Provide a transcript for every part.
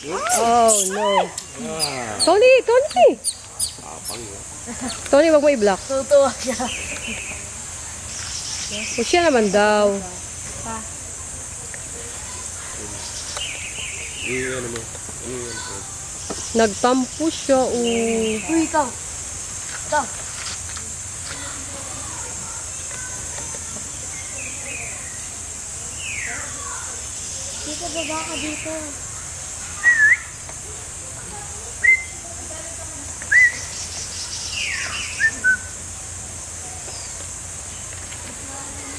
Oh, no. Tony, Tony! Tony, wag mo i-block. Tutuwa siya. O siya naman daw. Nagtampo siya, Uy, ikaw. Ikaw. Dito, baba ka dito.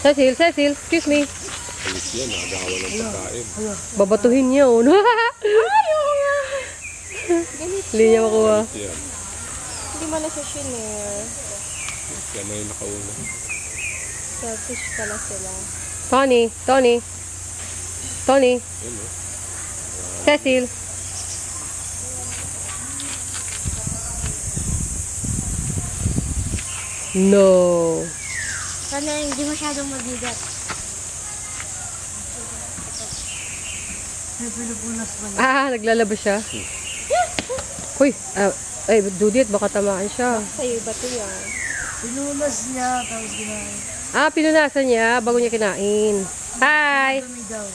Cecil, Cecil, excuse me. Alis yan, nagawa ng pagkain. Babatuhin niya, oh. Ayaw nga. Hindi niya makuha. Yan. Hindi mo na siya shinare. Kaya may nakauna. Selfish pala sila. Tony, Tony. Tony, Yan o. Cecil. No. Sana hindi masyadong mabigat. May pinupunas pa niya. Naglalabas siya. Uy, ay, Judith, baka tamaan siya. Sa'yo ba ito yan? Pinunas niya, tapos ginahin. Pinunasan niya bago niya kinain. Hi! Tumigaw.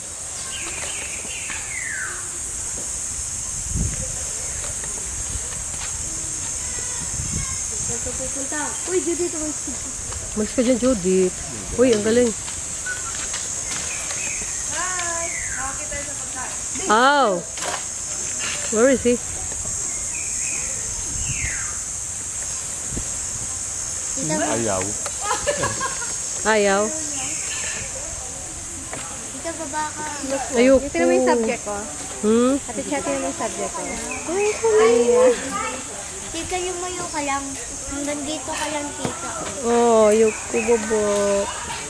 Ito pupunta. Uy, Judith, Malis ka dyan, Judith. Uy, ang galing. hi! Makakita tayo sa pagkain. Oh. Where is he? Ayaw. Ayaw. Dito, baba ka. Ayoko. Ito naman yung subject ko. Ate chat naman yung subject ko. Tita, yung mayo ka lang. Hanggang dito ka lang, tita. Oh, ayoko, bobo.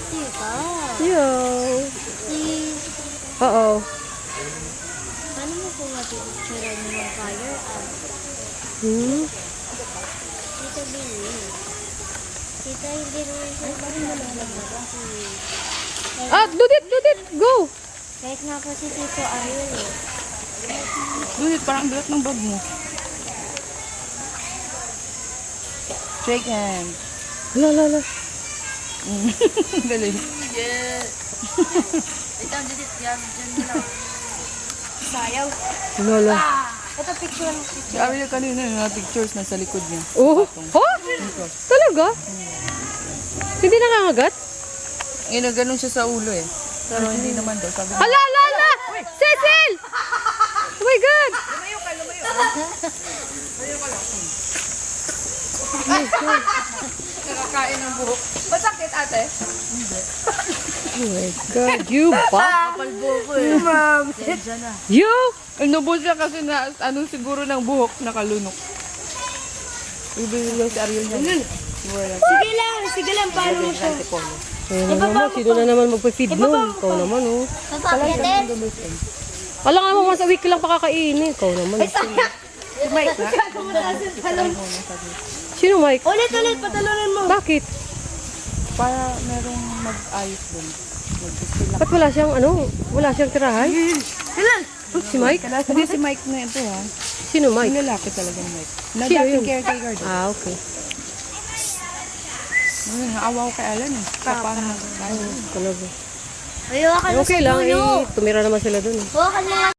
Tita. Yaw. Please. Oo. Paano mo po matitira mo ng fire? Tita, Billy. Tita, hindi naman siya. Judith, go! Kahit nga po si Tito Ariel eh. Judith, parang bilat ng bag mo. Shake hand. Hala. Galing. Sayaw. Hala. Ito picture. Sabi niya kanina yung mga pictures nasa likod niya. Oh, talaga? Hindi nangangagat? Ganun siya sa ulo eh. Pero hindi naman daw. Sabi niya. Hala! Cecil! Oh my God! Nakakain ng buhok. Masakit ate? Oh my God, you bop! Palbo ko eh. Ma'am. You! Nubos siya kasi na siguro ng buhok nakalunok. Bibili lang si Ariel niya. Sige lang. Paano mo siya? Ayun na naman, sino na naman magpa-feed nun? Ikaw naman, oh. Papakitin. Alam nga mo, once a week lang pakakainin. Ikaw naman. Mike na? Sino, Mike? Ulit, patalunin mo. Bakit? Para merong mag-ayos dun. Ba't wala siyang tirahan? Si Mike? Hindi si Mike na ito ha. Sino, Mike? Yung lalaki talaga ng Mike. Sino Nag-acting yun? caretaker doon. Okay. Naawa ko kay Alan eh. Papahan. Talaga. Ayaw ka na Okay lang, tumira naman sila dun. Huwag ka na